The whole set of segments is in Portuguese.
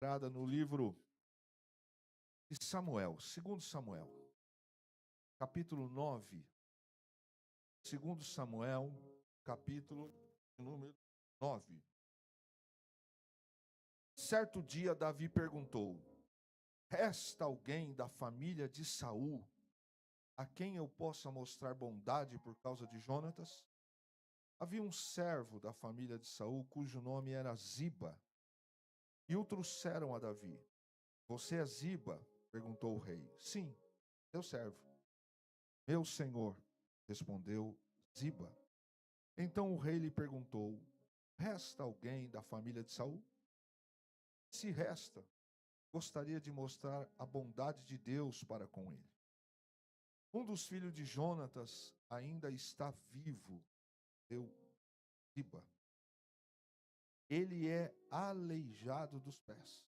Entrada no livro de Samuel, segundo Samuel, capítulo 9, segundo Samuel, capítulo número 9. Certo dia Davi perguntou: resta alguém da família de Saul a quem eu possa mostrar bondade por causa de Jonatas? Havia um servo da família de Saul cujo nome era Ziba, e o trouxeram a Davi. Você é Ziba? Perguntou o rei. Sim, seu servo. Meu senhor, respondeu Ziba. Então o rei lhe perguntou: resta alguém da família de Saul? Se resta, gostaria de mostrar a bondade de Deus para com ele. Um dos filhos de Jonatas ainda está vivo, eu Ziba. Ele é aleijado dos pés.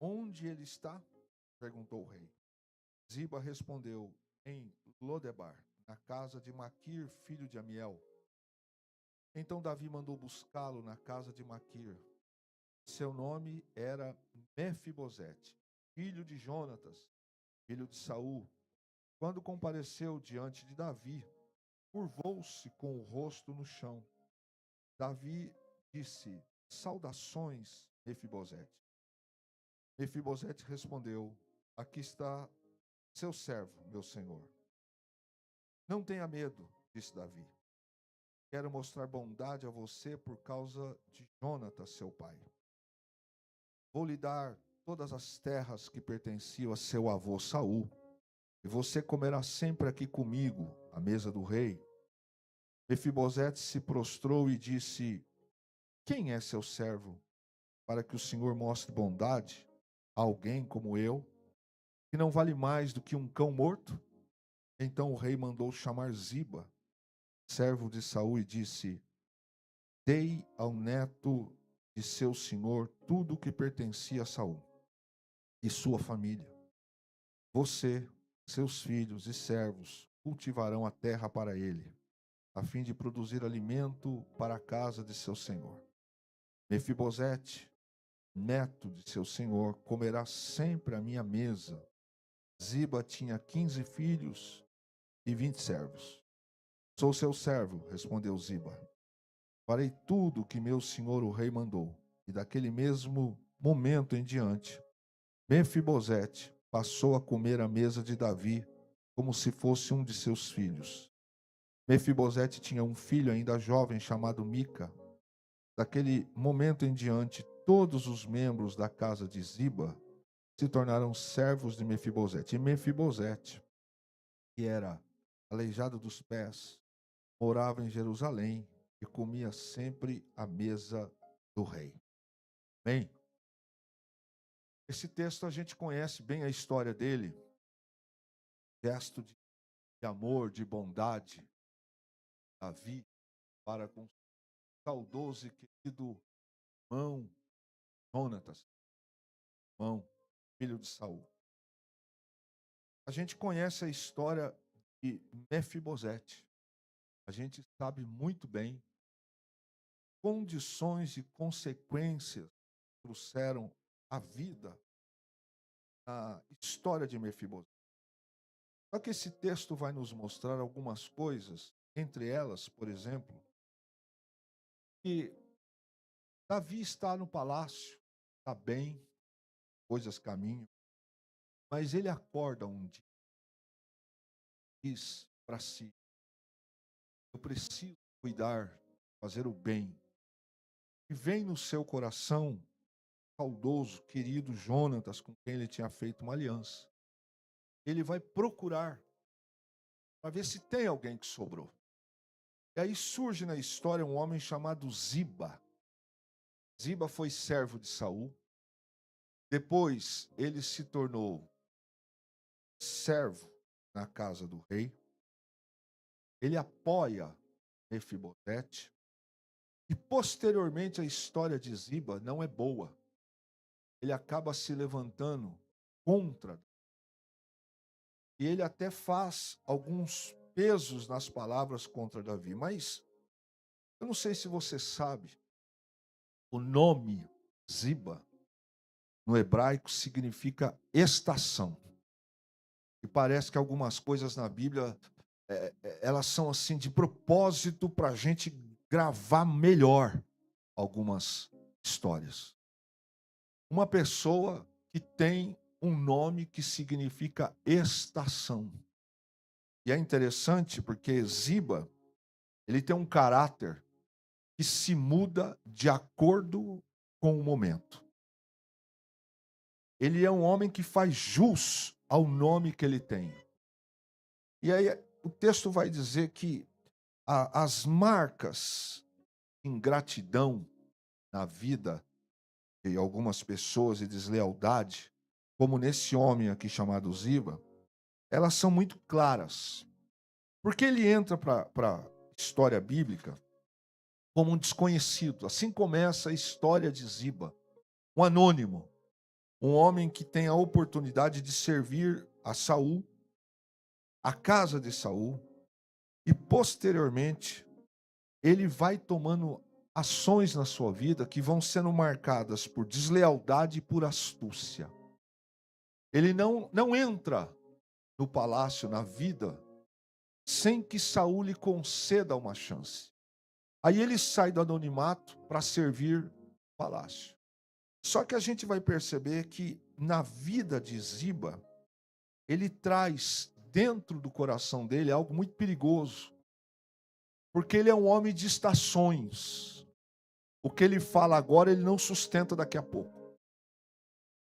Onde ele está? Perguntou o rei. Ziba respondeu: em Lodebar, na casa de Maquir, filho de Amiel. Então Davi mandou buscá-lo na casa de Maquir. Seu nome era Mefibosete, filho de Jonatas, filho de Saul. Quando compareceu diante de Davi, curvou-se com o rosto no chão. Davi disse: saudações, Mefibosete. Mefibosete respondeu: aqui está seu servo, meu senhor. Não tenha medo, disse Davi. Quero mostrar bondade a você por causa de Jonatas, seu pai. Vou lhe dar todas as terras que pertenciam a seu avô Saul, e você comerá sempre aqui comigo, à mesa do rei. Mefibosete se prostrou e disse: quem é seu servo, para que o Senhor mostre bondade a alguém como eu, que não vale mais do que um cão morto? Então o rei mandou chamar Ziba, servo de Saul, e disse: dei ao neto de seu senhor tudo o que pertencia a Saul e sua família. Você, seus filhos e servos cultivarão a terra para ele, a fim de produzir alimento para a casa de seu senhor. Mefibosete, neto de seu senhor, comerá sempre à minha mesa. Ziba tinha 15 filhos e 20 servos. Sou seu servo, respondeu Ziba. Farei tudo o que meu senhor o rei mandou. E daquele mesmo momento em diante, Mefibosete passou a comer à mesa de Davi como se fosse um de seus filhos. Mefibosete tinha um filho ainda jovem chamado Mica. Daquele momento em diante, todos os membros da casa de Ziba se tornaram servos de Mefibosete. E Mefibosete, que era aleijado dos pés, morava em Jerusalém e comia sempre à mesa do rei. Bem, esse texto a gente conhece bem a história dele, gesto de amor, de bondade, Davi para com o saudoso e querido irmão Jonatas, irmão, filho de Saul. A gente conhece a história de Mefibosete. A gente sabe muito bem condições e consequências que trouxeram a vida na história de Mefibosete. Só que esse texto vai nos mostrar algumas coisas, entre elas, por exemplo, que Davi está no palácio, está bem, coisas caminham, mas ele acorda um dia e diz para si: eu preciso cuidar, fazer o bem. E vem no seu coração saudoso, querido Jonatas, com quem ele tinha feito uma aliança. Ele vai procurar para ver se tem alguém que sobrou. E aí surge na história um homem chamado Ziba. Ziba foi servo de Saul. Depois ele se tornou servo na casa do rei. Ele apoia Mefibosete. E posteriormente a história de Ziba não é boa. Ele acaba se levantando contra. E ele até faz alguns pesos nas palavras contra Davi. Mas eu não sei se você sabe, o nome Ziba no hebraico, significa estação. E parece que algumas coisas na Bíblia, elas são assim de propósito para a gente gravar melhor algumas histórias. Uma pessoa que tem um nome que significa estação. E é interessante porque Ziba, ele tem um caráter que se muda de acordo com o momento. Ele é um homem que faz jus ao nome que ele tem. E aí o texto vai dizer que as marcas de ingratidão na vida de algumas pessoas e deslealdade, como nesse homem aqui chamado Ziba, elas são muito claras. Porque ele entra para a história bíblica como um desconhecido. Assim começa a história de Ziba, um anônimo, um homem que tem a oportunidade de servir a Saul, a casa de Saul, e posteriormente ele vai tomando ações na sua vida que vão sendo marcadas por deslealdade e por astúcia. Ele não entra no palácio, na vida, sem que Saul lhe conceda uma chance. Aí ele sai do anonimato para servir o palácio. Só que a gente vai perceber que na vida de Ziba, ele traz dentro do coração dele algo muito perigoso. Porque ele é um homem de estações. O que ele fala agora, ele não sustenta daqui a pouco.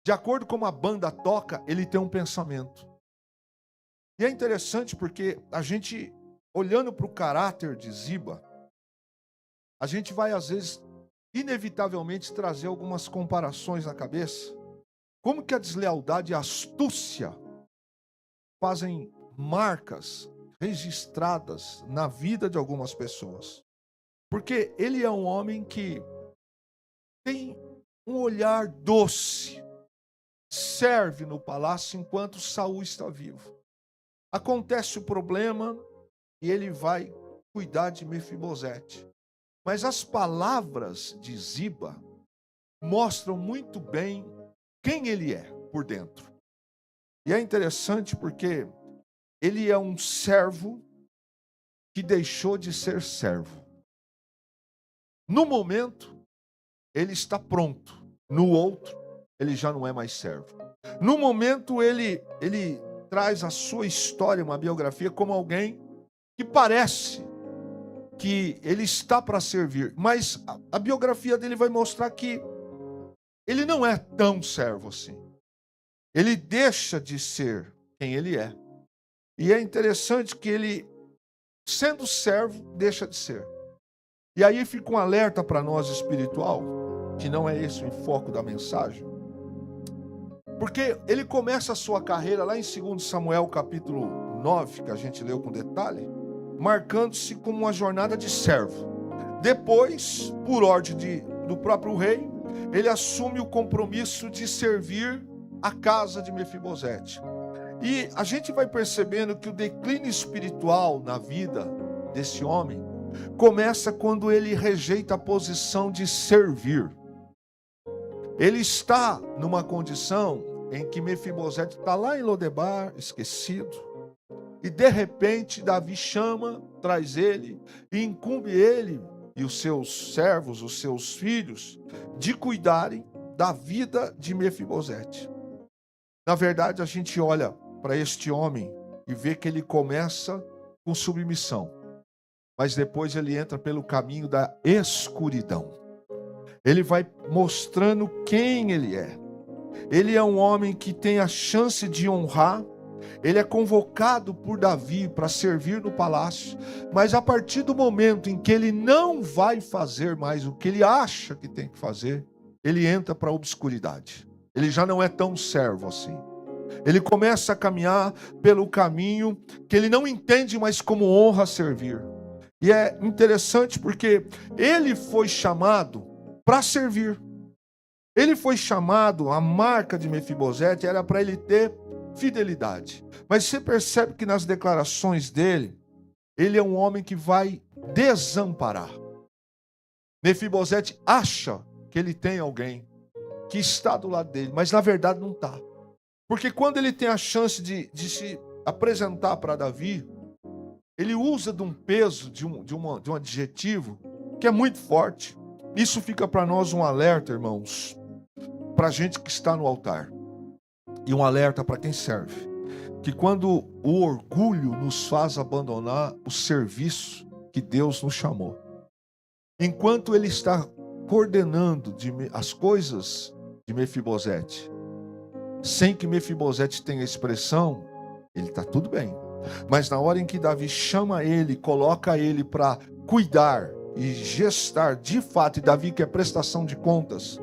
De acordo com a banda toca, ele tem um pensamento. E é interessante porque a gente, olhando para o caráter de Ziba, a gente vai, às vezes, inevitavelmente trazer algumas comparações na cabeça. Como que a deslealdade e a astúcia fazem marcas registradas na vida de algumas pessoas. Porque ele é um homem que tem um olhar doce, serve no palácio enquanto Saul está vivo. Acontece o problema e ele vai cuidar de Mefibosete. Mas as palavras de Ziba mostram muito bem quem ele é por dentro. E é interessante porque ele é um servo que deixou de ser servo. No momento, ele está pronto. No outro, ele já não é mais servo. No momento, ele traz a sua história, uma biografia, como alguém que parece que ele está para servir. Mas a biografia dele vai mostrar que ele não é tão servo assim. Ele deixa de ser quem ele é. E é interessante que ele, sendo servo, deixa de ser. E aí fica um alerta para nós espiritual, que não é esse o enfoque da mensagem. Porque ele começa a sua carreira lá em 2 Samuel capítulo 9, que a gente leu com detalhe, marcando-se como uma jornada de servo. Depois, por ordem do próprio rei, ele assume o compromisso de servir a casa de Mefibosete. E a gente vai percebendo que o declínio espiritual na vida desse homem começa quando ele rejeita a posição de servir. Ele está numa condição em que Mefibosete está lá em Lodebar, esquecido. E de repente Davi chama, traz ele e incumbe ele e os seus servos, os seus filhos, de cuidarem da vida de Mefibosete. Na verdade, a gente olha para este homem e vê que ele começa com submissão, mas depois ele entra pelo caminho da escuridão. Ele vai mostrando quem ele é. Ele é um homem que tem a chance de honrar. Ele é convocado por Davi para servir no palácio, mas a partir do momento em que ele não vai fazer mais o que ele acha que tem que fazer, ele entra para a obscuridade. Ele já não é tão servo assim. Ele começa a caminhar pelo caminho que ele não entende mais como honra servir. E é interessante porque ele foi chamado para servir. Ele foi chamado, a marca de Mefibosete era para ele ter fidelidade. Mas você percebe que nas declarações dele, ele é um homem que vai desamparar. Mefibosete acha que ele tem alguém. que está do lado dele, mas na verdade não está. Porque quando ele tem a chance de se apresentar para Davi, ele usa de um peso, de um adjetivo que é muito forte. Isso fica para nós um alerta, irmãos, para a gente que está no altar. E um alerta para quem serve. Que quando o orgulho nos faz abandonar o serviço que Deus nos chamou. Enquanto ele está coordenando as coisas de Mefibosete, sem que Mefibosete tenha expressão, ele está tudo bem. Mas na hora em que Davi chama ele, coloca ele para cuidar e gestar de fato, e Davi quer prestação de contas,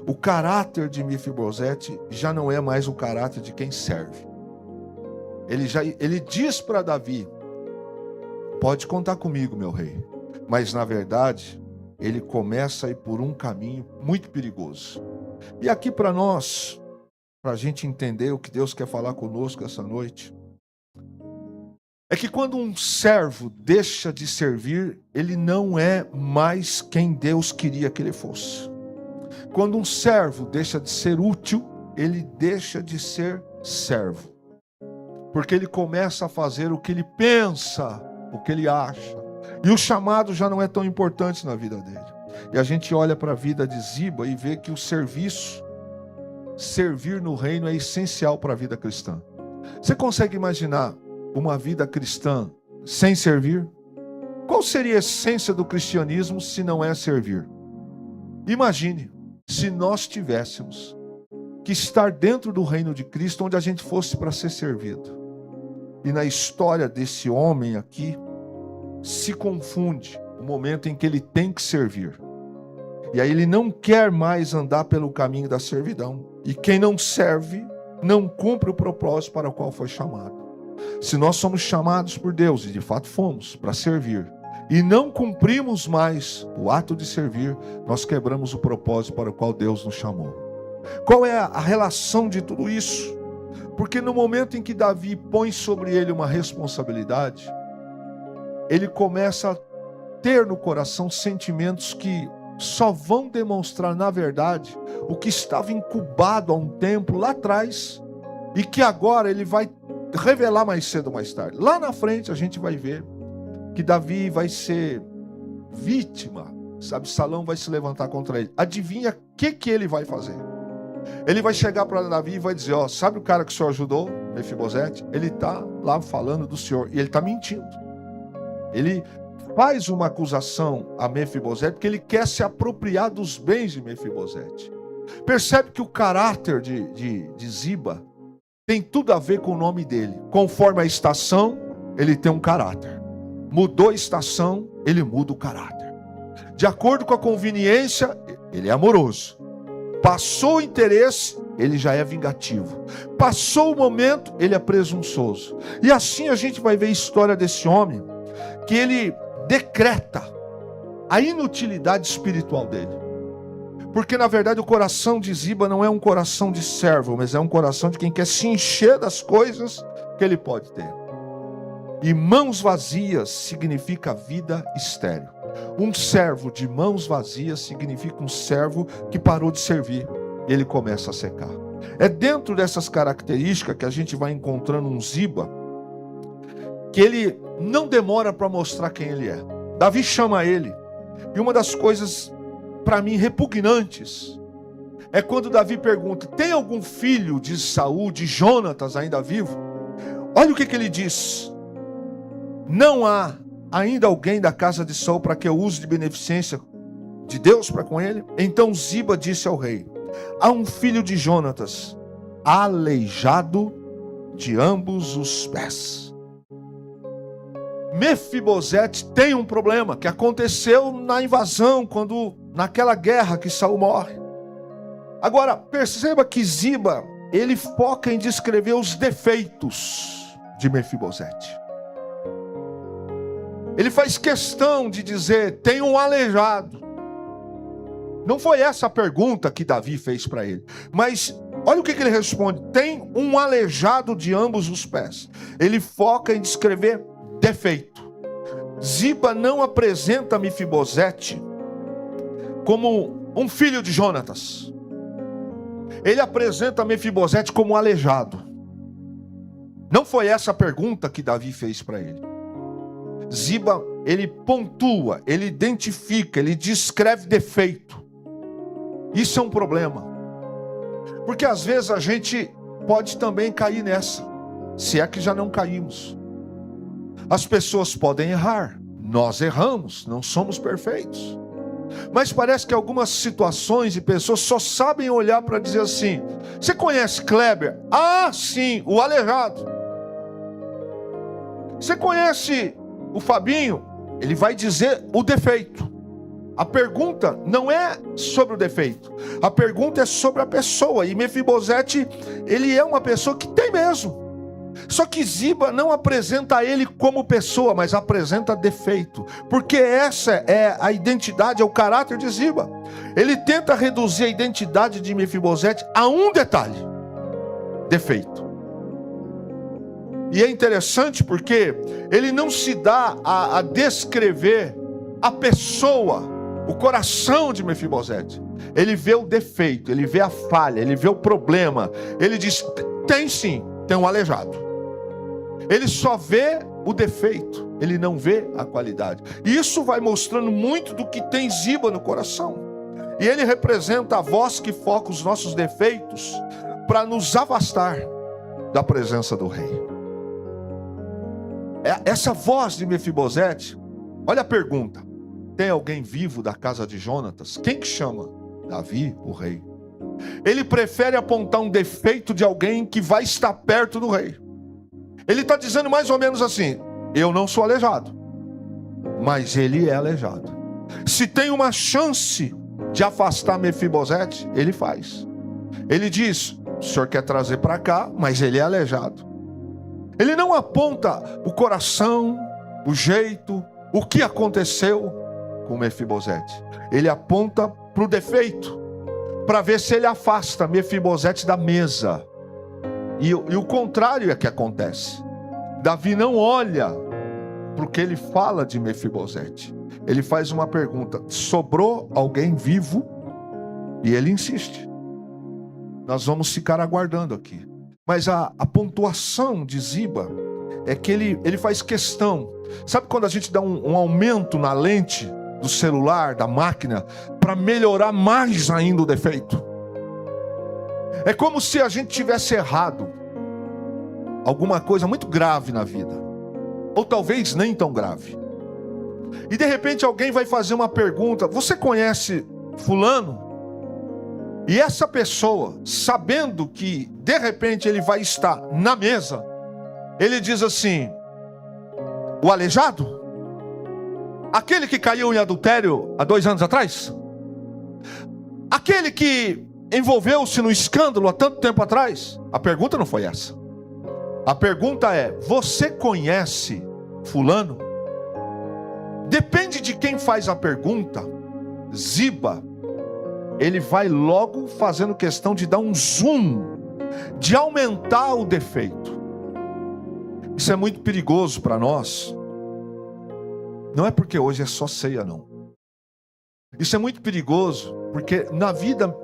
o caráter de Mefibosete já não é mais o caráter de quem serve. Ele diz para Davi: pode contar comigo, meu rei. Mas na verdade, ele começa a ir por um caminho muito perigoso. E aqui para nós, para a gente entender o que Deus quer falar conosco essa noite, é que quando um servo deixa de servir, ele não é mais quem Deus queria que ele fosse. Quando um servo deixa de ser útil, ele deixa de ser servo. Porque ele começa a fazer o que ele pensa, o que ele acha. E o chamado já não é tão importante na vida dele. E a gente olha para a vida de Ziba e vê que o servir no reino é essencial para a vida cristã. Você consegue imaginar uma vida cristã sem servir? Qual seria a essência do cristianismo se não é servir? Imagine se nós tivéssemos que estar dentro do reino de Cristo, onde a gente fosse para ser servido. E na história desse homem aqui, se confunde o momento em que ele tem que servir. E aí ele não quer mais andar pelo caminho da servidão. E quem não serve, não cumpre o propósito para o qual foi chamado. Se nós somos chamados por Deus, e de fato fomos, para servir, e não cumprimos mais o ato de servir, nós quebramos o propósito para o qual Deus nos chamou. Qual é a relação de tudo isso? Porque no momento em que Davi põe sobre ele uma responsabilidade, ele começa a ter no coração sentimentos que só vão demonstrar, na verdade, o que estava incubado há um tempo lá atrás e que agora ele vai revelar mais cedo ou mais tarde. Lá na frente a gente vai ver que Davi vai ser vítima, sabe? Salão vai se levantar contra ele. Adivinha o que ele vai fazer? Ele vai chegar para Davi e vai dizer: ó, sabe o cara que o senhor ajudou, Mefibosete? Ele está lá falando do senhor e ele está mentindo. Ele faz uma acusação a Mefibosete porque ele quer se apropriar dos bens de Mefibosete. Percebe que o caráter de Ziba tem tudo a ver com o nome dele. Conforme a estação, ele tem um caráter. Mudou a estação, ele muda o caráter. De acordo com a conveniência, ele é amoroso. Passou o interesse, ele já é vingativo. Passou o momento, ele é presunçoso. E assim a gente vai ver a história desse homem, que ele decreta a inutilidade espiritual dele. Porque na verdade o coração de Ziba não é um coração de servo, mas é um coração de quem quer se encher das coisas que ele pode ter. E mãos vazias significa vida estéril. Um servo de mãos vazias significa um servo que parou de servir e ele começa a secar. É dentro dessas características que a gente vai encontrando um Ziba que ele não demora para mostrar quem ele é. Davi chama ele. E uma das coisas, para mim, repugnantes, é quando Davi pergunta: tem algum filho de Saul, de Jonatas ainda vivo? Olha o que ele diz: não há ainda alguém da casa de Saul para que eu use de beneficência de Deus para com ele? Então Ziba disse ao rei: há um filho de Jonatas, aleijado de ambos os pés. Mefibosete tem um problema que aconteceu na invasão, naquela guerra que Saul morre. Agora, perceba que Ziba, ele foca em descrever os defeitos de Mefibosete. Ele faz questão de dizer: tem um aleijado. Não foi essa a pergunta que Davi fez para ele. Mas olha o que ele responde: tem um aleijado de ambos os pés. Ele foca em descrever defeito. Ziba não apresenta Mefibosete como um filho de Jonatas. ele apresenta Mefibosete como aleijado. Não foi essa a pergunta que Davi fez para ele. Ziba, ele pontua, ele identifica, ele descreve defeito. Isso é um problema. Porque às vezes a gente pode também cair nessa, se é que já não caímos. As pessoas podem errar, nós erramos, não somos perfeitos. Mas parece que algumas situações e pessoas só sabem olhar para dizer assim: você conhece Kleber? Ah, sim, o aleijado. Você conhece o Fabinho? Ele vai dizer o defeito. A pergunta não é sobre o defeito, a pergunta é sobre a pessoa. E Mefibosete, ele é uma pessoa que tem mesmo. Só que Ziba não apresenta ele como pessoa, mas apresenta defeito. Porque essa é a identidade, é o caráter de Ziba. Ele tenta reduzir a identidade de Mefibosete a um detalhe: defeito. E é interessante porque ele não se dá a descrever a pessoa, o coração de Mefibosete. Ele vê o defeito, ele vê a falha, ele vê o problema. Ele diz: tem sim, tem um aleijado. Ele só vê o defeito, ele não vê a qualidade. E isso vai mostrando muito do que tem Ziba no coração. E ele representa a voz que foca os nossos defeitos para nos afastar da presença do rei. Essa voz de Mefibosete, olha a pergunta: tem alguém vivo da casa de Jonatas? Quem que chama? Davi, o rei. Ele prefere apontar um defeito de alguém que vai estar perto do rei. Ele está dizendo mais ou menos assim: eu não sou aleijado, mas ele é aleijado. Se tem uma chance de afastar Mefibosete, ele faz. Ele diz: o senhor quer trazer para cá, mas ele é aleijado. Ele não aponta o coração, o jeito, o que aconteceu com Mefibosete. Ele aponta para o defeito, para ver se ele afasta Mefibosete da mesa. E o contrário é que acontece. Davi não olha para o que ele fala de Mefibosete. Ele faz uma pergunta: sobrou alguém vivo? E ele insiste. Nós vamos ficar aguardando aqui. Mas a pontuação de Ziba é que ele faz questão. Sabe quando a gente dá um aumento na lente do celular, da máquina, para melhorar mais ainda o defeito? É como se a gente tivesse errado alguma coisa muito grave na vida, ou talvez nem tão grave. E de repente alguém vai fazer uma pergunta: você conhece fulano? E essa pessoa, sabendo que de repente ele vai estar na mesa, ele diz assim: o aleijado? Aquele que caiu em adultério há 2 anos atrás? Aquele que envolveu-se no escândalo há tanto tempo atrás? A pergunta não foi essa. A pergunta é: você conhece fulano? Depende de quem faz a pergunta. Ziba, ele vai logo fazendo questão de dar um zoom, de aumentar o defeito. Isso é muito perigoso para nós. Não é porque hoje é só ceia, não. Isso é muito perigoso porque na vida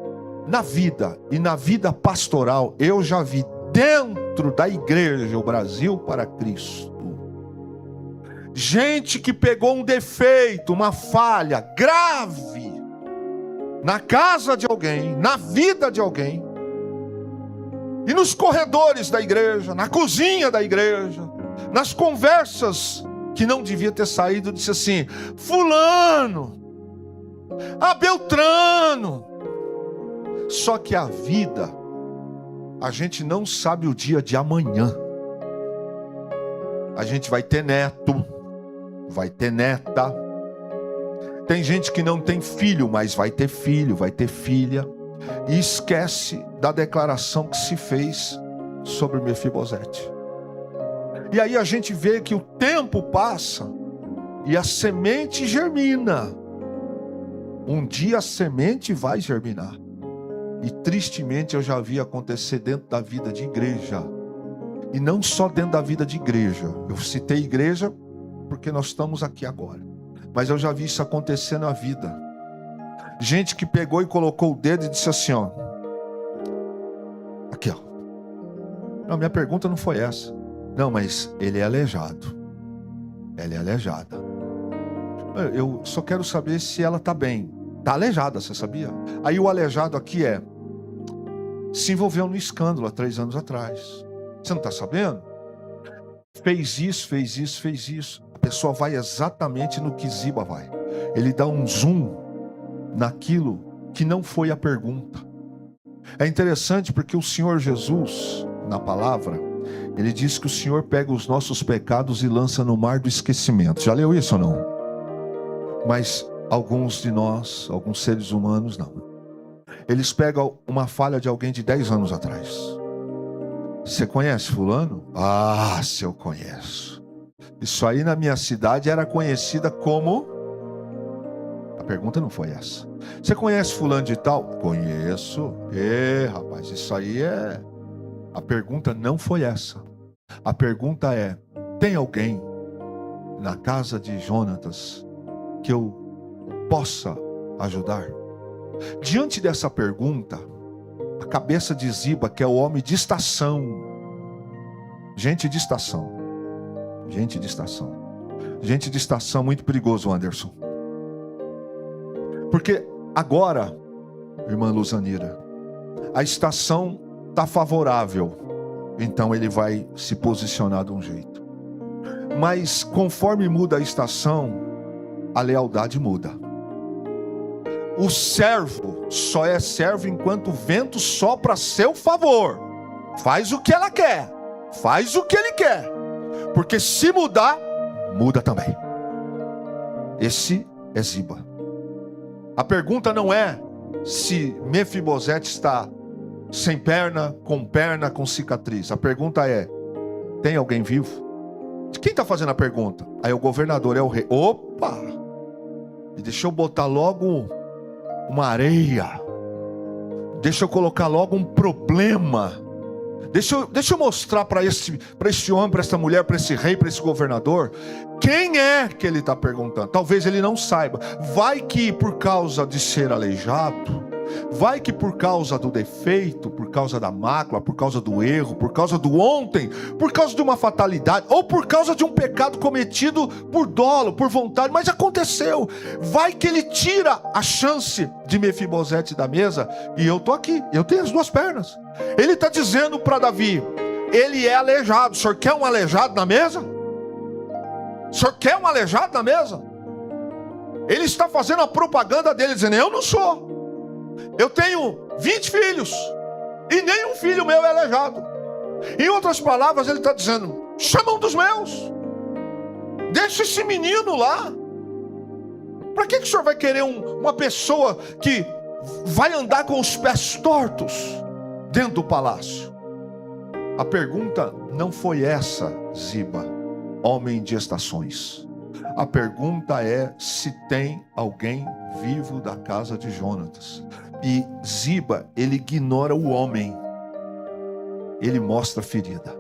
e na vida pastoral, eu já vi dentro da igreja, o Brasil para Cristo, gente que pegou um defeito, uma falha grave na casa de alguém, na vida de alguém, e nos corredores da igreja, na cozinha da igreja, nas conversas que não devia ter saído, disse assim: fulano, a Beltrano. Só que a vida, a gente não sabe o dia de amanhã. A gente vai ter neto, vai ter neta. Tem gente que não tem filho, mas vai ter filho, vai ter filha. E esquece da declaração que se fez sobre Mefibosete. E aí a gente vê que o tempo passa e a semente germina. Um dia a semente vai germinar. E tristemente eu já vi acontecer dentro da vida de igreja. E não só dentro da vida de igreja. Eu citei igreja porque nós estamos aqui agora. Mas eu já vi isso acontecer na vida. Gente que pegou e colocou o dedo e disse assim: ó, Aqui, ó. Não, minha pergunta não foi essa. Não, mas ele é aleijado. Ela é aleijada. Eu só quero saber se ela está bem. Está aleijada, você sabia? Aí o aleijado aqui se envolveu no escândalo há 3 anos atrás. Você não está sabendo? Fez isso, fez isso, fez isso. A pessoa vai exatamente no que Ziba vai. Ele dá um zoom naquilo que não foi a pergunta. É interessante porque o Senhor Jesus, na palavra, ele diz que o Senhor pega os nossos pecados e lança no mar do esquecimento. Já leu isso ou não? Mas alguns de nós, alguns seres humanos, não. Eles pegam uma falha de alguém de 10 anos atrás. Você conhece fulano? Ah, se eu conheço. Isso aí na minha cidade era conhecida como... A pergunta não foi essa. Você conhece fulano de tal? Conheço. Rapaz, isso aí é... A pergunta não foi essa. A pergunta é: tem alguém na casa de Jonatas que eu possa ajudar? Diante dessa pergunta, a cabeça de Ziba, que é o homem de estação, gente de estação, muito perigoso, Anderson, porque agora, irmã Luzanira, a estação está favorável, então ele vai se posicionar de um jeito, mas conforme muda a estação, a lealdade muda. O servo só é servo enquanto o vento sopra a seu favor. Faz o que ela quer, faz o que ele quer, porque se mudar, muda também. Esse é Ziba. A pergunta não é se Mefibosete está sem perna, com cicatriz. A pergunta é: tem alguém vivo? Quem está fazendo a pergunta? Aí o governador, é o rei. Opa! E deixa eu botar logo uma areia. Deixa eu colocar logo um problema. Deixa eu mostrar para esse homem, para essa mulher, para esse rei, para esse governador, quem é que ele está perguntando. Talvez ele não saiba. Vai que por causa de ser aleijado, vai que por causa do defeito, por causa da mácula, por causa do erro, por causa do ontem, por causa de uma fatalidade, ou por causa de um pecado cometido por dolo, por vontade, mas aconteceu. Vai que ele tira a chance de Mefibosete da mesa, e eu estou aqui, eu tenho as 2 pernas. Ele está dizendo para Davi: ele é aleijado. O senhor quer um aleijado na mesa? O senhor quer um aleijado na mesa? Ele está fazendo a propaganda dele, dizendo: eu não sou. Eu tenho 20 filhos e nenhum filho meu é aleijado. Em outras palavras, ele está dizendo: chama um dos meus, deixa esse menino lá. Para que o senhor vai querer uma pessoa que vai andar com os pés tortos dentro do palácio? A pergunta não foi essa, Ziba, homem de estações. A pergunta é se tem alguém vivo da casa de Jonatas. E Ziba, ele ignora o homem, ele mostra a ferida.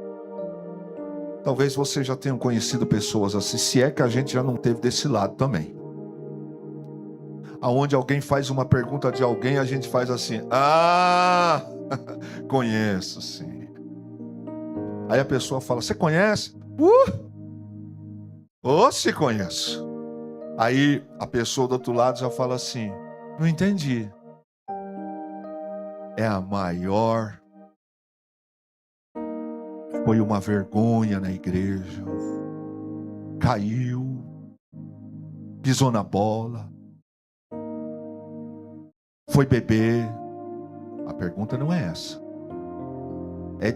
Talvez você já tenha conhecido pessoas assim, se é que a gente já não teve desse lado também. Aonde alguém faz uma pergunta de alguém, a gente faz assim: ah, conheço sim. Aí a pessoa fala: você conhece? Se conheço. Aí a pessoa do outro lado já fala assim: não entendi. É a maior. Foi uma vergonha na igreja. Caiu. Pisou na bola. Foi beber. A pergunta não é essa.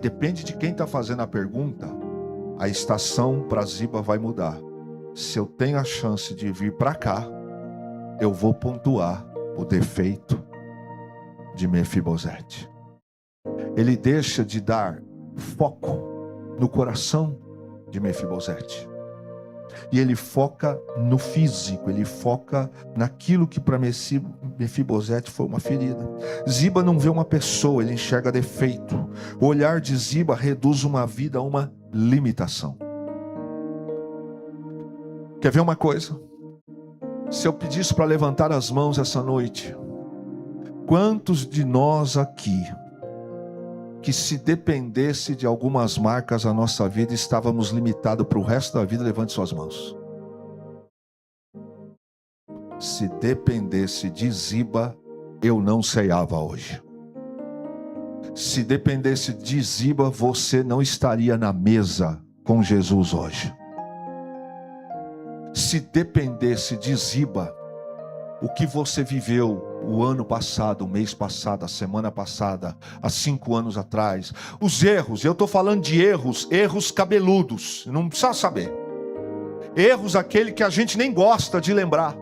Depende de quem está fazendo a pergunta. A estação para Ziba vai mudar. Se eu tenho a chance de vir para cá, eu vou pontuar o defeito de Mefibosete. Ele deixa de dar foco no coração de Mefibosete. E ele foca no físico, ele foca naquilo que para Mefibosete foi uma ferida. Ziba não vê uma pessoa, ele enxerga defeito. O olhar de Ziba reduz uma vida a uma limitação. Quer ver uma coisa? Se eu pedisse para levantar as mãos essa noite, quantos de nós aqui que se dependesse de algumas marcas a nossa vida, estávamos limitados para o resto da vida. Levante suas mãos. Se dependesse de Ziba, eu não ceiava hoje. Se dependesse de Ziba, você não estaria na mesa com Jesus hoje. Se dependesse de Ziba, o que você viveu o ano passado, o mês passado, a semana passada, há 5 anos atrás, os erros, eu estou falando de erros cabeludos, não precisa saber. Erros aquele que a gente nem gosta de lembrar.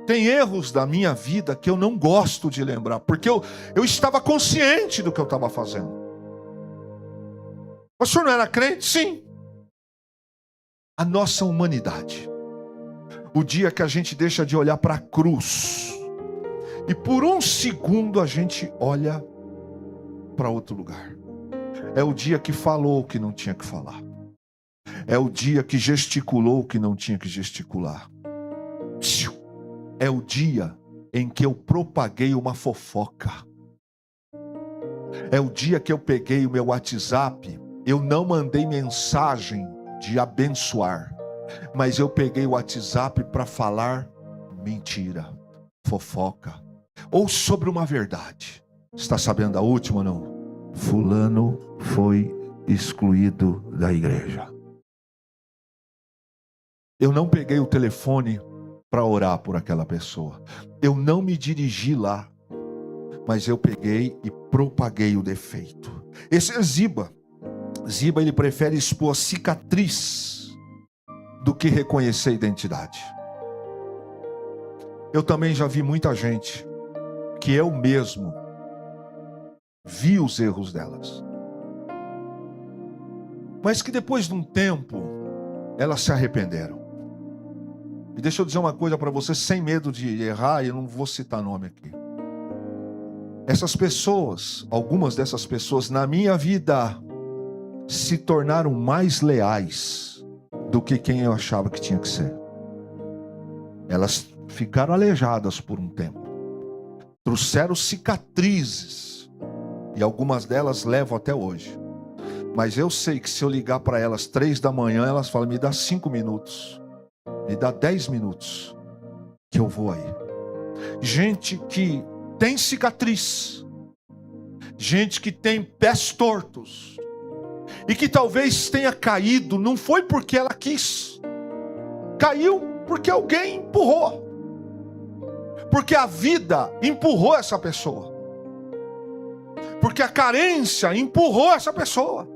Tem erros da minha vida que eu não gosto de lembrar, porque eu estava consciente do que eu estava fazendo. O senhor não era crente? Sim. A nossa humanidade. O dia que a gente deixa de olhar para a cruz e por um segundo a gente olha para outro lugar. É o dia que falou o que não tinha que falar. É o dia que gesticulou o que não tinha que gesticular. É o dia em que eu propaguei uma fofoca. É o dia que eu peguei o meu WhatsApp, eu não mandei mensagem de abençoar, mas eu peguei o WhatsApp para falar mentira, fofoca, ou sobre uma verdade. Está sabendo a última ou não? Fulano foi excluído da igreja. Eu não peguei o telefone para orar por aquela pessoa. Eu não me dirigi lá, mas eu peguei e propaguei o defeito. Esse é Ziba. Ziba, ele prefere expor a cicatriz do que reconhecer a identidade. Eu também já vi muita gente que eu mesmo vi os erros delas, mas que depois de um tempo elas se arrependeram. E deixa eu dizer uma coisa para você, sem medo de errar, eu não vou citar nome aqui. Essas pessoas, algumas dessas pessoas na minha vida se tornaram mais leais do que quem eu achava que tinha que ser. Elas ficaram aleijadas por um tempo, trouxeram cicatrizes, e algumas delas levam até hoje. Mas eu sei que se eu ligar para elas 3 da manhã, elas falam: me dá 5 minutos, me dá 10 minutos, que eu vou aí. Gente que tem cicatriz, gente que tem pés tortos, e que talvez tenha caído, não foi porque ela quis, caiu porque alguém empurrou, porque a vida empurrou essa pessoa, porque a carência empurrou essa pessoa,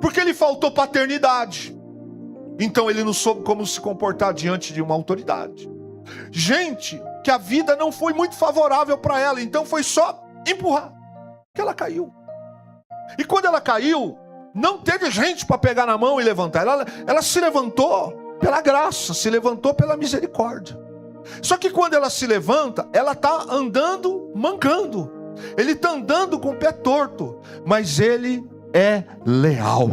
porque lhe faltou paternidade, então ele não soube como se comportar diante de uma autoridade. Gente que a vida não foi muito favorável para ela, então foi só empurrar, que ela caiu. E quando ela caiu, não teve gente para pegar na mão e levantar. Ela se levantou pela graça, se levantou pela misericórdia. Só que quando ela se levanta, ela está andando mancando. Ele está andando com o pé torto, mas ele é leal.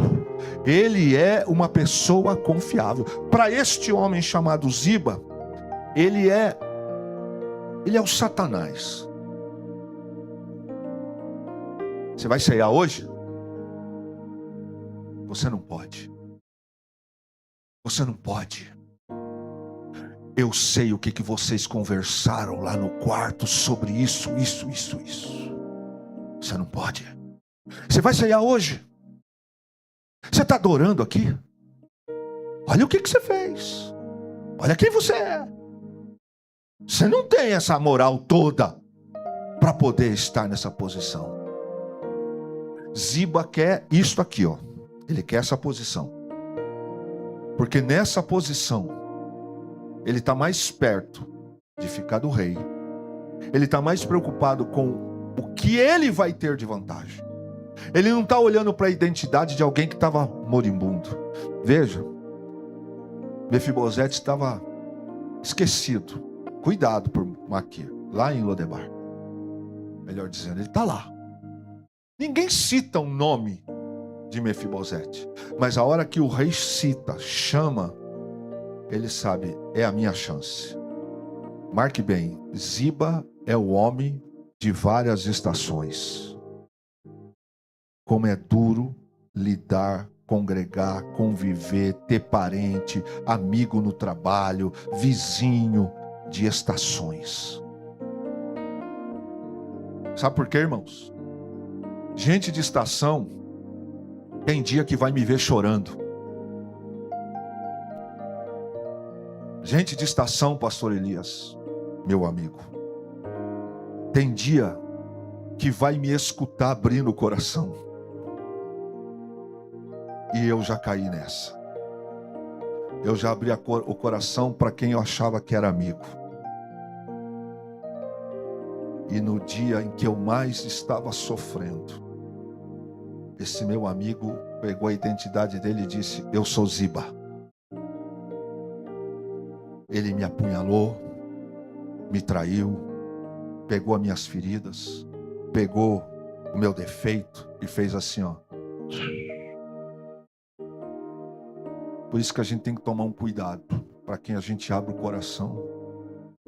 Ele é uma pessoa confiável. Para este homem chamado Ziba, ele é o Satanás. Você vai ceiar hoje? Você não pode. Você não pode. Eu sei o que vocês conversaram lá no quarto sobre isso. Você não pode. Você vai ceiar hoje? Você está adorando aqui? Olha o que você fez. Olha quem você é. Você não tem essa moral toda para poder estar nessa posição. Ziba quer isto aqui, ó. Ele quer essa posição, porque nessa posição ele está mais perto de ficar do rei. Ele está mais preocupado com o que ele vai ter de vantagem. Ele não está olhando para a identidade de alguém que estava moribundo. Veja, Mefibosete estava esquecido, cuidado por Maquir, lá em Lodebar. Melhor dizendo, ele está lá. Ninguém cita um nome de Mefibosete, mas a hora que o rei cita, chama, ele sabe, é a minha chance. Marque bem, Ziba é o homem de várias estações. como é duro lidar, congregar, conviver, ter parente, amigo no trabalho, vizinho de estações. Sabe por quê, irmãos? Gente de estação tem dia que vai me ver chorando. Gente de estação, pastor Elias, meu amigo, tem dia que vai me escutar abrindo o coração. E eu já caí nessa. Eu já abri o coração para quem eu achava que era amigo. E no dia em que eu mais estava sofrendo, esse meu amigo pegou a identidade dele e disse: eu sou Ziba. Ele me apunhalou, me traiu, pegou as minhas feridas, pegou o meu defeito e fez assim, ó. Por isso que a gente tem que tomar um cuidado para quem a gente abre o coração,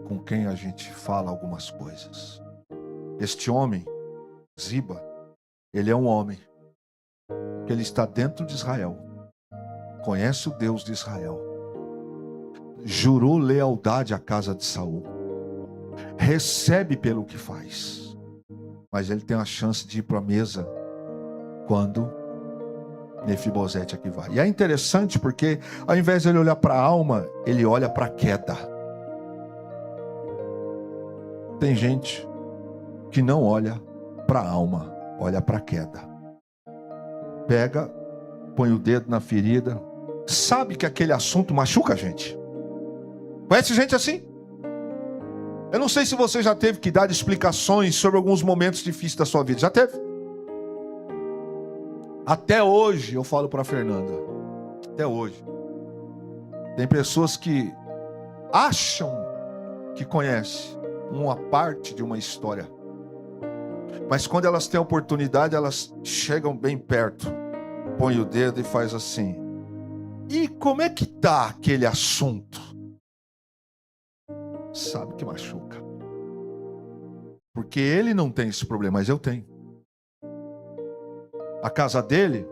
com quem a gente fala algumas coisas. Este homem, Ziba, ele é um homem que ele está dentro de Israel, conhece o Deus de Israel, jurou lealdade à casa de Saul, recebe pelo que faz, mas ele tem a chance de ir para a mesa quando Mefibosete aqui vai. E é interessante porque ao invés de ele olhar para a alma, ele olha para a queda. Tem gente que não olha para a alma, olha para a queda. Pega, põe o dedo na ferida, sabe que aquele assunto machuca a gente. Conhece gente assim? Eu não sei se você já teve que dar explicações sobre alguns momentos difíceis da sua vida. Já teve? Até hoje eu falo para a Fernanda. Até hoje. Tem pessoas que acham que conhecem uma parte de uma história. Mas quando elas têm a oportunidade, elas chegam bem perto. Põe o dedo e faz assim. E como é que está aquele assunto? Sabe que machuca. Porque ele não tem esse problema, mas eu tenho. A casa dele,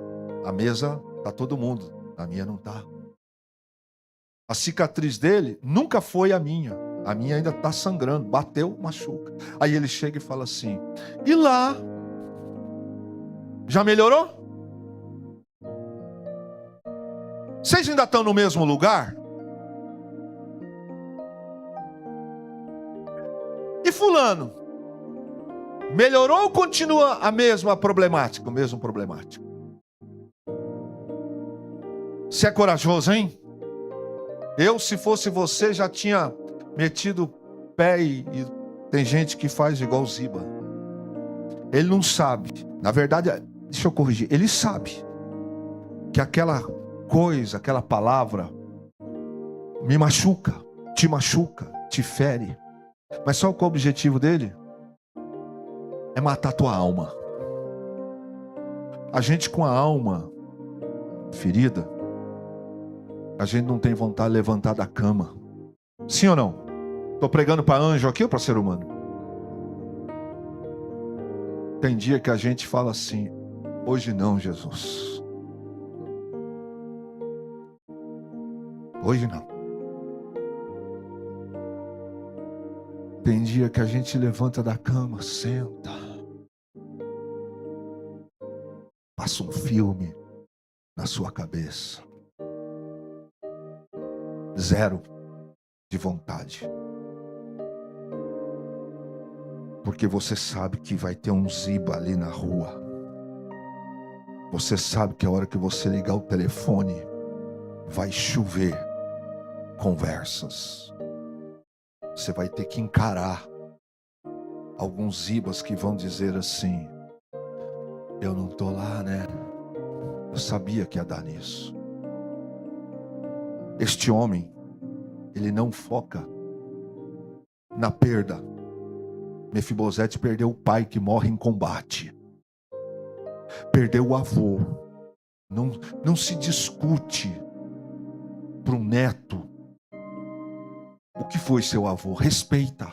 a mesa está todo mundo. A minha não está. A cicatriz dele nunca foi a minha. A minha ainda está sangrando. Bateu, machuca. Aí ele chega e fala assim: e lá? Já melhorou? Vocês ainda estão no mesmo lugar? E fulano? Melhorou ou continua a mesma problemática? O mesmo problemático. Você é corajoso, hein? Eu, se fosse você, já tinha metido o pé e tem gente que faz igual o Ziba. Ele não sabe. Na verdade, deixa eu corrigir. Ele sabe que aquela coisa, aquela palavra me machuca, te fere. Mas só qual é o objetivo dele? É matar tua alma. A gente com a alma ferida, a gente não tem vontade de levantar da cama. Sim ou não? Estou pregando para anjo aqui ou para ser humano? Tem dia que a gente fala assim: hoje não, Jesus. Hoje não. Tem dia que a gente levanta da cama, senta, passa um filme na sua cabeça. Zero de vontade. Porque você sabe que vai ter um Ziba ali na rua. Você sabe que a hora que você ligar o telefone, vai chover conversas. Você vai ter que encarar alguns Zibas que vão dizer assim: eu não estou lá, né? Eu sabia que ia dar nisso. Este homem, ele não foca na perda. Mefibosete perdeu o pai que morre em combate. Perdeu o avô. Não se discute para um neto o que foi seu avô. Respeita.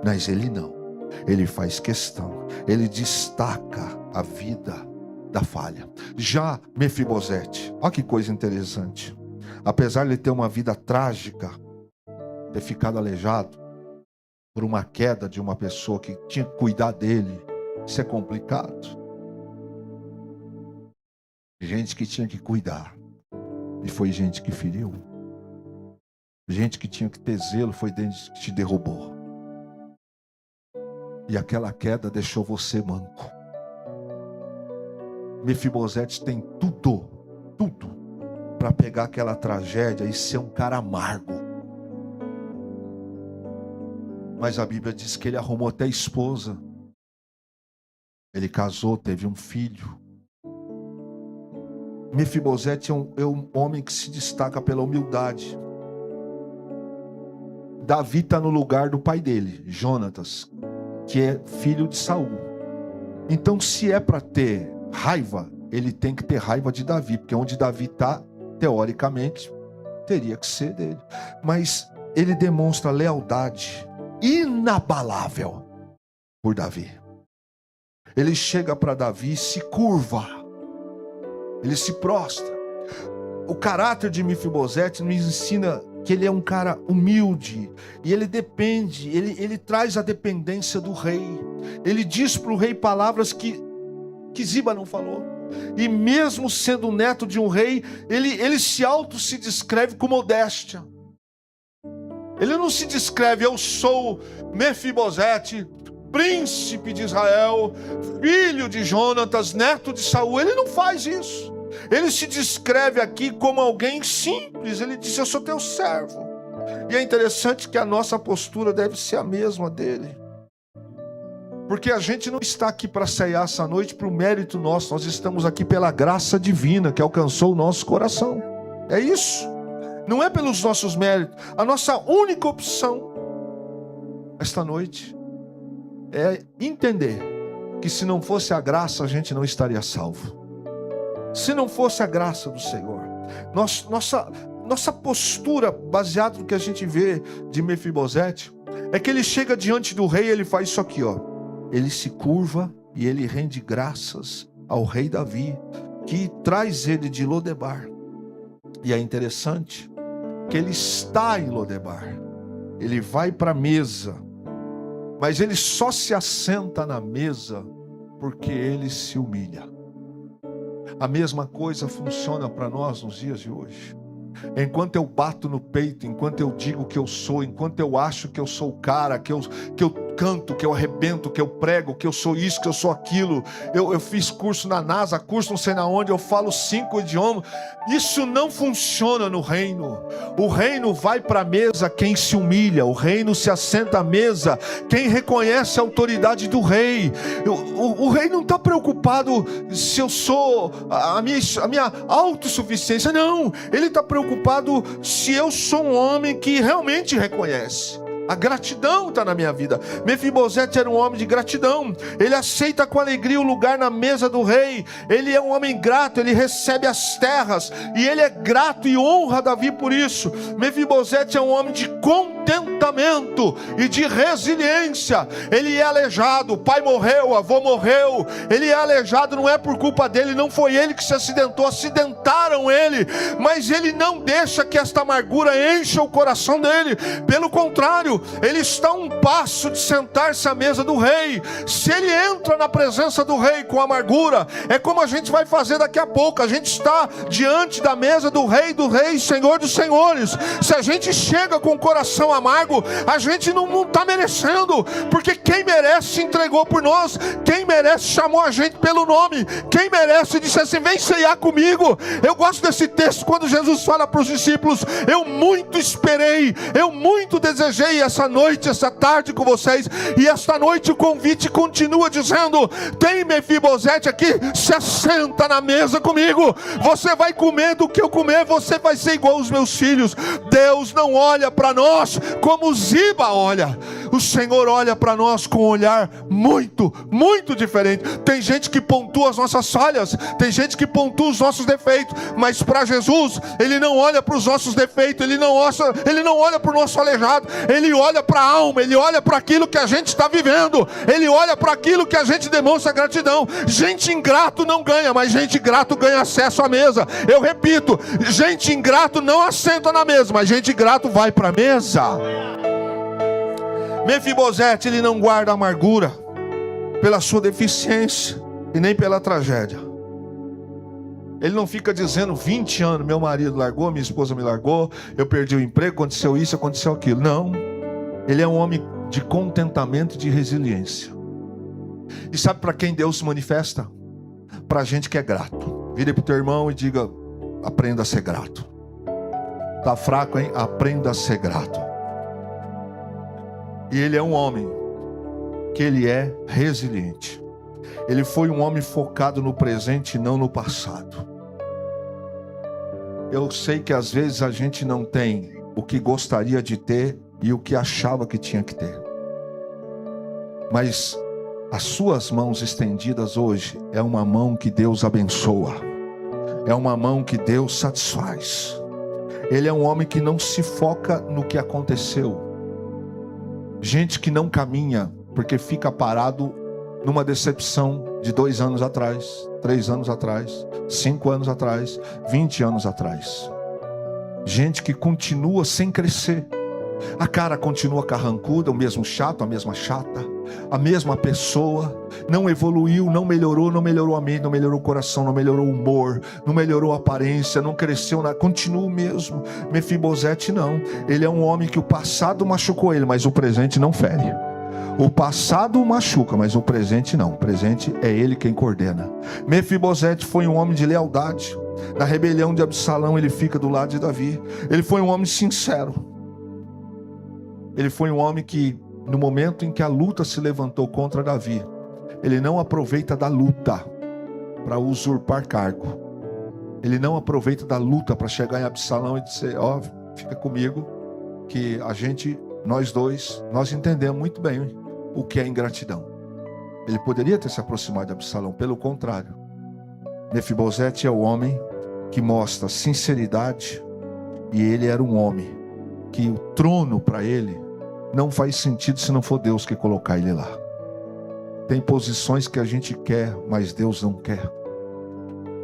Mas ele não. Ele faz questão. ele destaca a vida da falha. Já Mefibosete, olha que coisa interessante. Apesar de ele ter uma vida trágica, ter ficado aleijado por uma queda de uma pessoa que tinha que cuidar dele, isso é complicado. Gente que tinha que cuidar, e foi gente que feriu. Gente que tinha que ter zelo, foi gente que te derrubou. E aquela queda deixou você manco. Mefibosete tem tudo para pegar aquela tragédia e ser um cara amargo. Mas a Bíblia diz que ele arrumou até esposa. Ele casou, teve um filho. Mefibosete é um homem que se destaca pela humildade. Davi está no lugar do pai dele, Jonatas, que é filho de Saul. Então, se é para ter raiva, ele tem que ter raiva de Davi, porque onde Davi está, teoricamente, teria que ser dele. Mas ele demonstra lealdade inabalável por Davi. Ele chega para Davi e se curva. Ele se prostra. O caráter de Mefibosete nos ensina que ele é um cara humilde. E ele depende, ele traz a dependência do rei. Ele diz para o rei palavras que Ziba não falou. E mesmo sendo neto de um rei, ele se descreve com modéstia. Ele não se descreve, eu sou Mefibosete, príncipe de Israel, filho de Jonatas, neto de Saul. Ele não faz isso. Ele se descreve aqui como alguém simples. Ele diz, eu sou teu servo. E é interessante que a nossa postura deve ser a mesma dele. Porque a gente não está aqui para ceiar essa noite por mérito nosso. Nós estamos aqui pela graça divina que alcançou o nosso coração. É isso. Não é pelos nossos méritos. A nossa única opção esta noite é entender que se não fosse a graça, a gente não estaria salvo. Se não fosse a graça do Senhor. Nossa postura, baseada no que a gente vê de Mefibosete, é que ele chega diante do rei e ele faz isso aqui, ó. Ele se curva e ele rende graças ao rei Davi, que traz ele de Lodebar. E é interessante que ele está em Lodebar. Ele vai para a mesa, mas ele só se assenta na mesa porque ele se humilha. A mesma coisa funciona para nós nos dias de hoje. Enquanto eu bato no peito, enquanto eu digo que eu sou, enquanto eu acho que eu sou o cara, que eu canto, que eu arrebento, que eu prego, que eu sou isso, que eu sou aquilo, eu fiz curso na NASA, curso não sei na onde, eu falo 5 idiomas, isso não funciona no reino. O reino vai para a mesa quem se humilha, o reino se assenta à mesa quem reconhece a autoridade do rei. O rei não está preocupado se eu sou a minha autossuficiência, não, ele está preocupado se eu sou um homem que realmente reconhece. A gratidão está na minha vida. Mefibosete era um homem de gratidão. Ele aceita com alegria o lugar na mesa do rei. Ele é um homem grato, ele recebe as terras e ele é grato e honra Davi por isso. Mefibosete é um homem de contentamento e de resiliência. Ele é aleijado, o pai morreu, o avô morreu. Ele é aleijado, não é por culpa dele, não foi ele que se acidentou, acidentaram ele, mas ele não deixa que esta amargura encha o coração dele. Pelo contrário, ele está a um passo de sentar-se à mesa do rei. Se ele entra na presença do rei com amargura, é como a gente vai fazer daqui a pouco. A gente está diante da mesa do rei, Senhor dos senhores. Se a gente chega com o coração amargo, a gente não está merecendo, porque quem merece se entregou por nós, quem merece chamou a gente pelo nome, quem merece disse assim, vem ceiar comigo. Eu gosto desse texto quando Jesus fala para os discípulos, eu muito esperei, eu muito desejei essa noite, essa tarde com vocês, e esta noite o convite continua dizendo, tem Mefibosete aqui, se assenta na mesa comigo, você vai comer do que eu comer, você vai ser igual aos meus filhos. Deus não olha para nós como Ziba olha. O Senhor olha para nós com um olhar muito, muito diferente. Tem gente que pontua as nossas falhas, tem gente que pontua os nossos defeitos, mas para Jesus, Ele não olha para os nossos defeitos, Ele não olha para o nosso aleijado, Ele olha para a alma, Ele olha para aquilo que a gente está vivendo, Ele olha para aquilo que a gente demonstra gratidão. Gente ingrato não ganha, mas gente grato ganha acesso à mesa. Eu repito, gente ingrato não assenta na mesa, mas gente grato vai para a mesa. Mefibosete, ele não guarda amargura pela sua deficiência e nem pela tragédia. Ele não fica dizendo 20 anos, meu marido largou, minha esposa me largou, eu perdi o emprego, aconteceu isso, aconteceu aquilo. Não, ele é um homem de contentamento e de resiliência. E sabe para quem Deus se manifesta? Para gente que é grato. Vire para o teu irmão e diga: aprenda a ser grato. Está fraco, hein? Aprenda a ser grato. E ele é um homem que ele é resiliente. Ele foi um homem focado no presente e não no passado. Eu sei que às vezes a gente não tem o que gostaria de ter e o que achava que tinha que ter. Mas as suas mãos estendidas hoje é uma mão que Deus abençoa. É uma mão que Deus satisfaz. Ele é um homem que não se foca no que aconteceu. Gente que não caminha porque fica parado numa decepção de 2 anos atrás, 3 anos atrás, 5 anos atrás, 20 anos atrás. Gente que continua sem crescer. A cara continua carrancuda, o mesmo chato, a mesma chata, a mesma pessoa. Não evoluiu, não melhorou a mente, não melhorou o coração, não melhorou o humor, não melhorou a aparência, não cresceu, continua o mesmo. Mefibosete não. Ele é um homem que o passado machucou ele, mas o presente não fere. O passado machuca, mas o presente não. O presente é ele quem coordena. Mefibosete foi um homem de lealdade. Na rebelião de Absalão ele fica do lado de Davi. Ele foi um homem sincero. Ele foi um homem que, no momento em que a luta se levantou contra Davi, ele não aproveita da luta para usurpar cargo. Ele não aproveita da luta para chegar em Absalão e dizer: ó, fica comigo, que nós dois, nós entendemos muito bem o que é ingratidão. Ele poderia ter se aproximado de Absalão, pelo contrário. Mefibosete é o homem que mostra sinceridade, e ele era um homem que o trono para ele não faz sentido se não for Deus que colocar ele lá. Tem posições que a gente quer, mas Deus não quer.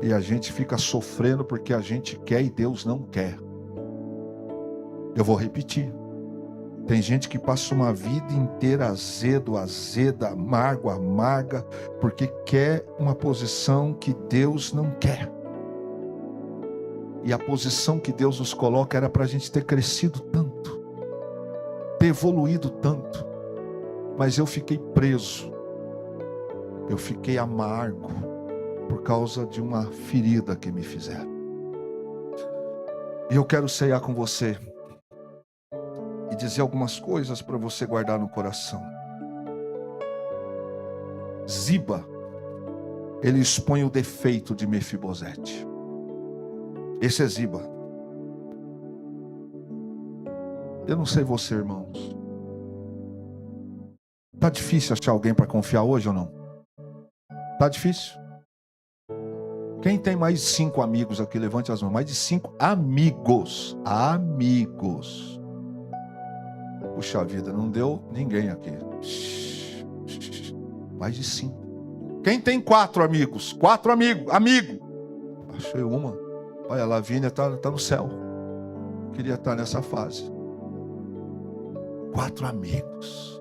E a gente fica sofrendo porque a gente quer e Deus não quer. Eu vou repetir. Tem gente que passa uma vida inteira azeda, amarga, porque quer uma posição que Deus não quer. E a posição que Deus nos coloca era para a gente ter crescido tanto, ter evoluído tanto. Mas eu fiquei preso, eu fiquei amargo por causa de uma ferida que me fizeram. E eu quero ceiar com você e dizer algumas coisas para você guardar no coração. Ziba, ele expõe o defeito de Mefibosete. Esse é Ziba. Eu não sei você, irmãos. Tá difícil achar alguém para confiar hoje ou não? Tá difícil? Quem tem mais de 5 amigos aqui, levante as mãos. Mais de 5 amigos. Amigos. Puxa vida, não deu ninguém aqui. Mais de 5. Quem tem 4 amigos? 4 amigos. Amigo. Achei uma. Olha, a Lavínia tá no céu. Queria estar nessa fase. 4 amigos.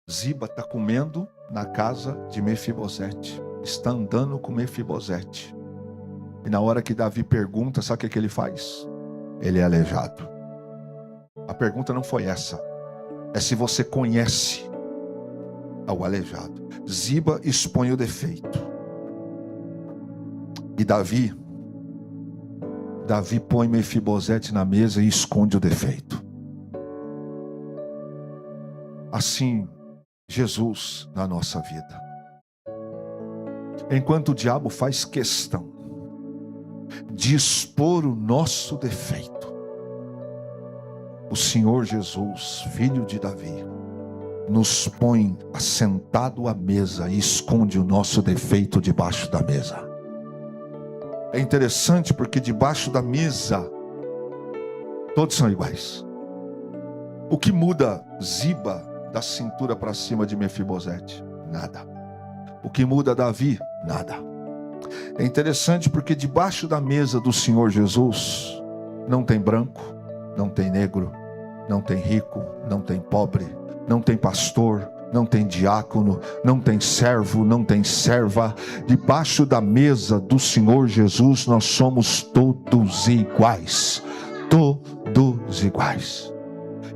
Ziba está comendo na casa de Mefibosete. Está andando com Mefibosete. E na hora que Davi pergunta, sabe o que ele faz? Ele é aleijado. A pergunta não foi essa. É se você conhece o aleijado. Ziba expõe o defeito. E Davi põe Mefibosete na mesa e esconde o defeito. Assim, Jesus na nossa vida. Enquanto o diabo faz questão de expor o nosso defeito, o Senhor Jesus, filho de Davi, nos põe assentado à mesa e esconde o nosso defeito debaixo da mesa. É interessante porque debaixo da mesa todos são iguais. O que muda Ziba da cintura para cima de Mefibosete? Nada. O que muda Davi? Nada. É interessante porque debaixo da mesa do Senhor Jesus não tem branco, não tem negro, não tem rico, não tem pobre, não tem pastor, não tem diácono, não tem servo, não tem serva. Debaixo da mesa do Senhor Jesus nós somos todos iguais. Todos iguais.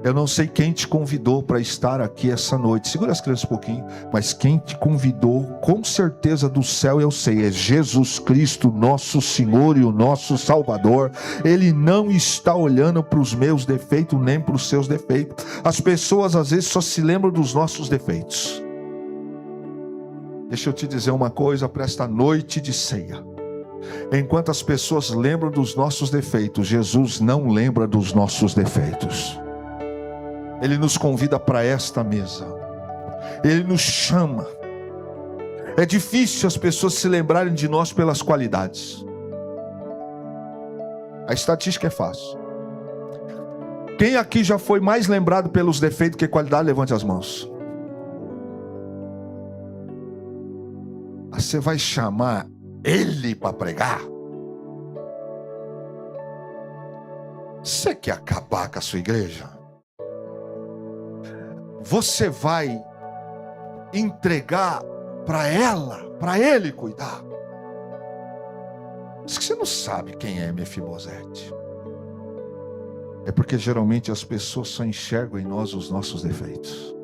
Eu não sei quem te convidou para estar aqui essa noite. Segura as crianças um pouquinho. Mas quem te convidou, com certeza do céu eu sei, é Jesus Cristo, nosso Senhor e o nosso Salvador. Ele não está olhando para os meus defeitos, nem para os seus defeitos. As pessoas às vezes só se lembram dos nossos defeitos. Deixa eu te dizer uma coisa para esta noite de ceia. Enquanto as pessoas lembram dos nossos defeitos, Jesus não lembra dos nossos defeitos. Ele nos convida para esta mesa. Ele nos chama. É difícil as pessoas se lembrarem de nós pelas qualidades. A estatística é fácil. Quem aqui já foi mais lembrado pelos defeitos que qualidade? Levante as mãos. Você vai chamar ele para pregar? Você quer acabar com a sua igreja? Você vai entregar para ela, para ele cuidar? Diz que você não sabe quem é Mefibosete. É porque geralmente as pessoas só enxergam em nós os nossos defeitos.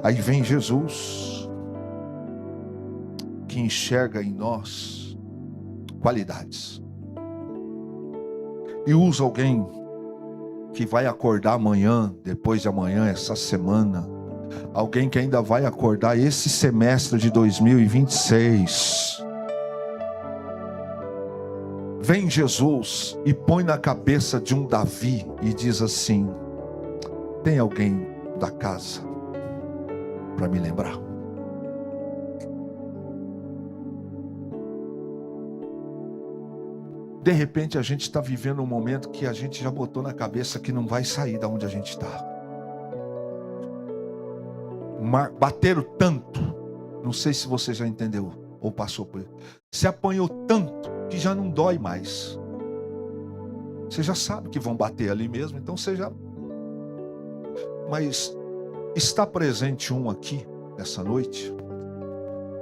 Aí vem Jesus, que enxerga em nós qualidades, e usa alguém que vai acordar amanhã, depois de amanhã, essa semana, alguém que ainda vai acordar esse semestre de 2026. Vem Jesus e põe na cabeça de um Davi e diz assim: tem alguém da casa para me lembrar? De repente a gente está vivendo um momento que a gente já botou na cabeça que não vai sair da onde a gente está. Bateram tanto, não sei se você já entendeu ou passou por isso. Se apanhou tanto que já não dói mais. Você já sabe que vão bater ali mesmo, então você já... Mas está presente um aqui nessa noite,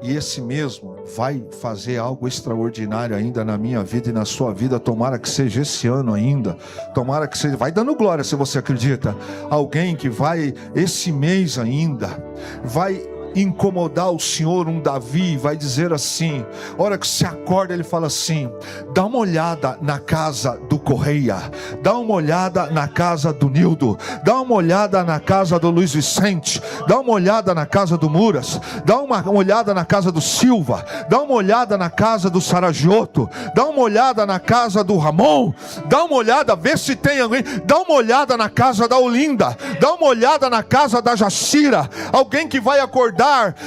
e esse mesmo vai fazer algo extraordinário ainda na minha vida e na sua vida. Tomara que seja esse ano ainda. Tomara que seja. Vai dando glória se você acredita. Alguém que vai esse mês ainda vai incomodar o Senhor, um Davi, vai dizer assim, a hora que se acorda ele fala assim: dá uma olhada na casa do Correia, dá uma olhada na casa do Nildo, dá uma olhada na casa do Luiz Vicente, dá uma olhada na casa do Muras, dá uma olhada na casa do Silva, dá uma olhada na casa do Saragioto, dá uma olhada na casa do Ramon, dá uma olhada, vê se tem alguém, dá uma olhada na casa da Olinda, dá uma olhada na casa da Jacira. Alguém que vai acordar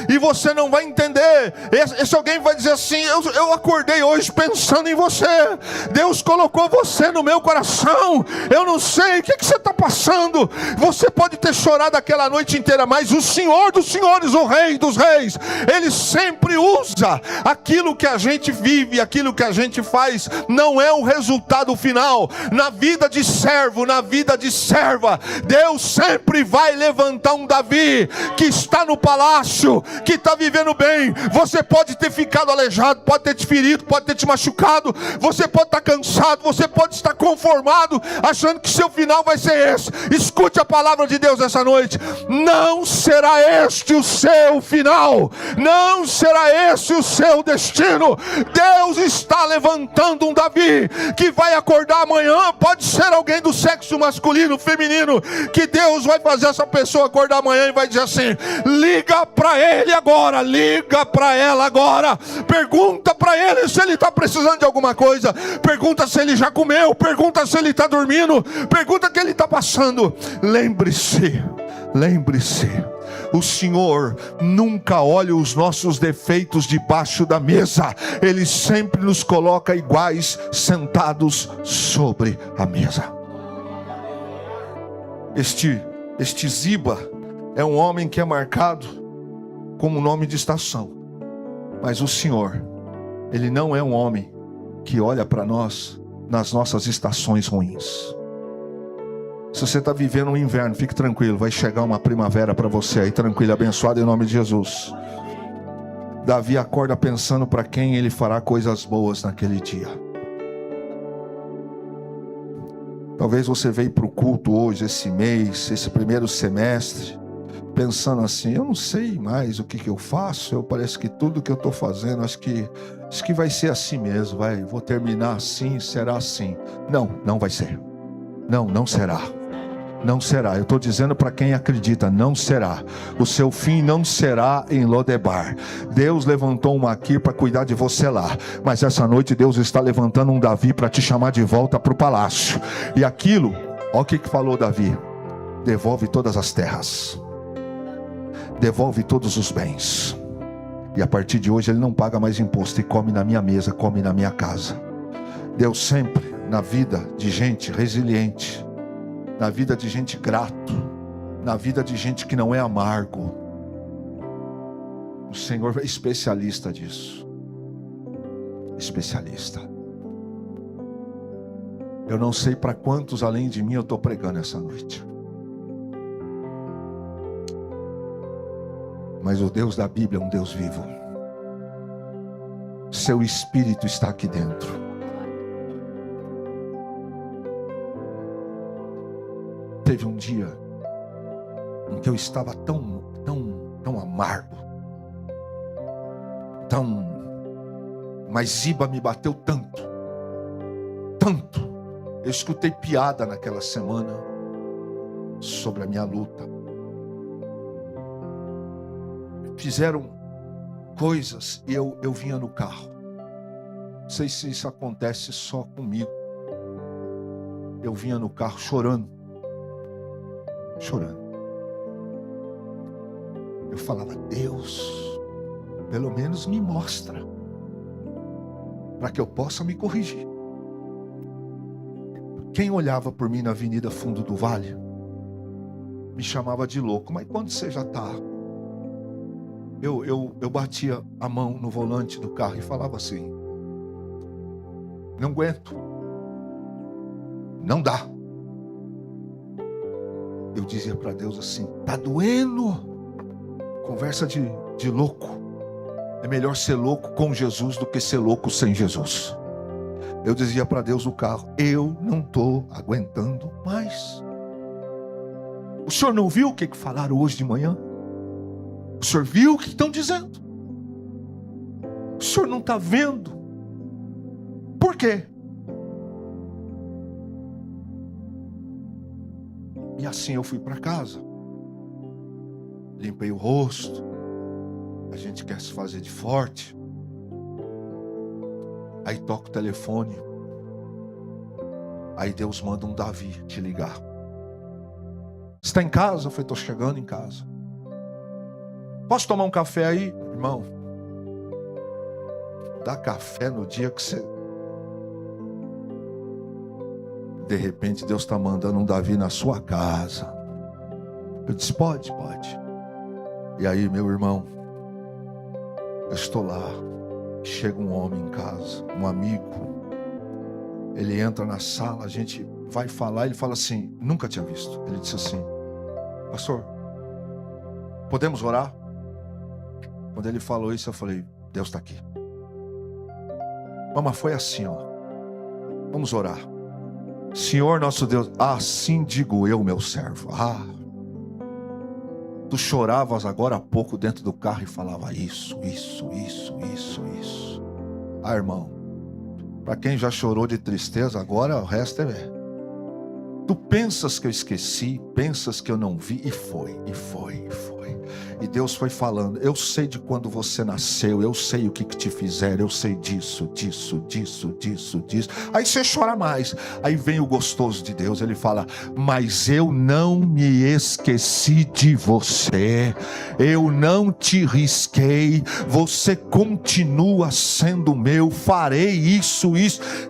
e você não vai entender. Esse alguém vai dizer assim: eu acordei hoje pensando em você, Deus colocou você no meu coração, eu não sei o que você está passando. Você pode ter chorado aquela noite inteira, mas o Senhor dos senhores, o Rei dos reis, Ele sempre usa aquilo que a gente vive, aquilo que a gente faz, não é o resultado final. Na vida de servo, na vida de serva, Deus sempre vai levantar um Davi que está no palácio, que está vivendo bem. Você pode ter ficado aleijado, pode ter te ferido, pode ter te machucado, você pode estar cansado, você pode estar conformado, achando que seu final vai ser esse. Escute a palavra de Deus essa noite: não será este o seu final, não será esse o seu destino. Deus está levantando um Davi que vai acordar amanhã. Pode ser alguém do sexo masculino, feminino, que Deus vai fazer essa pessoa acordar amanhã e vai dizer assim: liga para ele agora, liga para ela agora, pergunta para ele se ele está precisando de alguma coisa, pergunta se ele já comeu, pergunta se ele está dormindo, pergunta o que ele está passando. Lembre-se, o Senhor nunca olha os nossos defeitos debaixo da mesa. Ele sempre nos coloca iguais, sentados sobre a mesa. Este Ziba é um homem que é marcado como nome de estação. Mas o Senhor, Ele não é um homem que olha para nós nas nossas estações ruins. Se você está vivendo um inverno, fique tranquilo, vai chegar uma primavera para você aí, tranquilo, abençoado em nome de Jesus. Davi acorda pensando para quem ele fará coisas boas naquele dia. Talvez você veio para o culto hoje, esse mês, esse primeiro semestre, pensando assim, eu não sei mais o que eu faço, parece que tudo que eu estou fazendo, acho que vai ser assim mesmo, vou terminar assim, será assim. Não vai ser. Não será. Não será. Eu estou dizendo para quem acredita, não será. O seu fim não será em Lodebar. Deus levantou um Maquir para cuidar de você lá, mas essa noite Deus está levantando um Davi para te chamar de volta para o palácio. E aquilo, olha o que falou Davi: devolve todas as terras, devolve todos os bens, e a partir de hoje ele não paga mais imposto, e come na minha mesa, come na minha casa. Deus sempre, na vida de gente resiliente, na vida de gente grato, na vida de gente que não é amargo, o Senhor é especialista disso. Especialista. Eu não sei para quantos além de mim eu estou pregando essa noite, mas o Deus da Bíblia é um Deus vivo. Seu Espírito está aqui dentro. Teve um dia em que eu estava tão amargo, mas Ziba me bateu tanto. Eu escutei piada naquela semana sobre a minha luta. Fizeram coisas e eu vinha no carro. Não sei se isso acontece só comigo. Eu vinha no carro chorando. Eu falava, Deus, pelo menos me mostra, para que eu possa me corrigir. Quem olhava por mim na Avenida Fundo do Vale me chamava de louco. Mas quando você já está, eu batia a mão no volante do carro e falava assim, não aguento, não dá. Eu dizia para Deus assim, tá doendo. Conversa de louco. É melhor ser louco com Jesus do que ser louco sem Jesus. Eu dizia para Deus no carro, eu não estou aguentando mais. O senhor não viu o que falaram hoje de manhã? O senhor viu o que estão dizendo? O senhor não está vendo? Por quê? E assim eu fui para casa, limpei o rosto. A gente quer se fazer de forte. Aí toca o telefone. Aí Deus manda um Davi te ligar. Você está em casa? Eu falei, estou chegando em casa. Posso tomar um café aí? Irmão, dá café no dia que você... De repente Deus está mandando um Davi na sua casa. Eu disse, pode. E aí, meu irmão, eu estou lá. Chega um homem em casa, um amigo. Ele entra na sala, a gente vai falar. Ele fala assim, nunca tinha visto. Ele disse assim, pastor, podemos orar? Quando ele falou isso, eu falei, Deus está aqui. Mas foi assim, ó. Vamos orar. Senhor nosso Deus, assim digo eu, meu servo. Tu choravas agora há pouco dentro do carro e falava isso. Irmão, para quem já chorou de tristeza, agora o resto é. Tu pensas que eu esqueci, pensas que eu não vi, e foi. E Deus foi falando: eu sei de quando você nasceu, eu sei o que te fizeram, eu sei disso. Aí você chora mais. Aí vem o gostoso de Deus, ele fala: mas eu não me esqueci de você, eu não te risquei, você continua sendo meu, farei isso.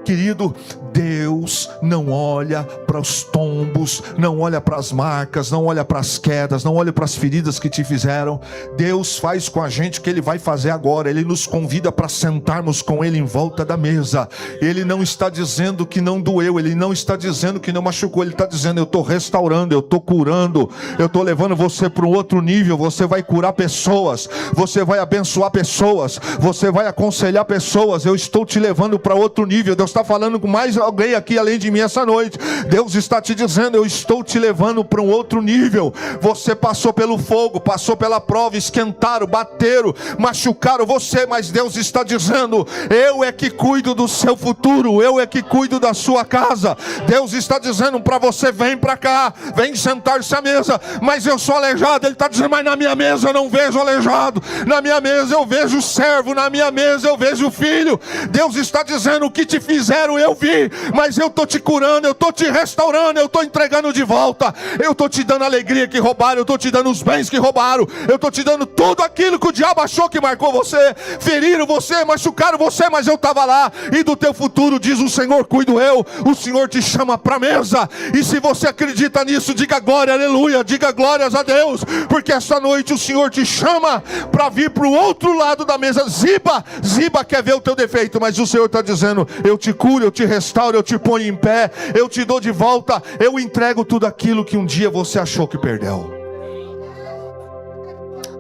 Querido, Deus não olha para os tombos, não olha para as marcas, não olha para as quedas, não olha para as feridas que te fizeram. Deus faz com a gente o que Ele vai fazer agora. Ele nos convida para sentarmos com Ele em volta da mesa. Ele não está dizendo que não doeu, Ele não está dizendo que não machucou, Ele está dizendo: eu estou restaurando, eu estou curando, eu estou levando você para um outro nível. Você vai curar pessoas, você vai abençoar pessoas, você vai aconselhar pessoas. Eu estou te levando para outro nível. Deus está falando com mais alguém aqui além de mim essa noite. Deus está te dizendo: eu estou te levando para um outro nível. Você passou pelo fogo, passou pela prova, esquentaram, bateram, machucaram você, mas Deus está dizendo: eu é que cuido do seu futuro, eu é que cuido da sua casa. Deus está dizendo para você: vem para cá, vem sentar-se à mesa. Mas eu sou aleijado. Ele está dizendo: mas na minha mesa eu não vejo aleijado, na minha mesa eu vejo servo, na minha mesa eu vejo filho. Deus está dizendo: o que te fizeram eu vi, mas eu estou te curando, eu estou te restaurando, eu estou entregando de volta, eu estou te dando a alegria que roubaram, eu estou te dando os bens que roubaram, eu estou te dando tudo aquilo que o diabo achou que marcou você. Feriram você, machucaram você, mas eu estava lá. E do teu futuro, diz o Senhor, cuido eu. O Senhor te chama para a mesa. E se você acredita nisso, diga glória, aleluia, diga glórias a Deus, porque esta noite o Senhor te chama para vir para o outro lado da mesa. Ziba quer ver o teu defeito, mas o Senhor está dizendo: eu te curo, eu te restauro, eu te ponho em pé, eu te dou de volta, eu entrego tudo aquilo que um dia você achou que perdeu.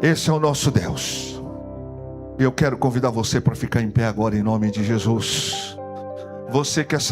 Esse é o nosso Deus. Eu quero convidar você para ficar em pé agora, em nome de Jesus. Você quer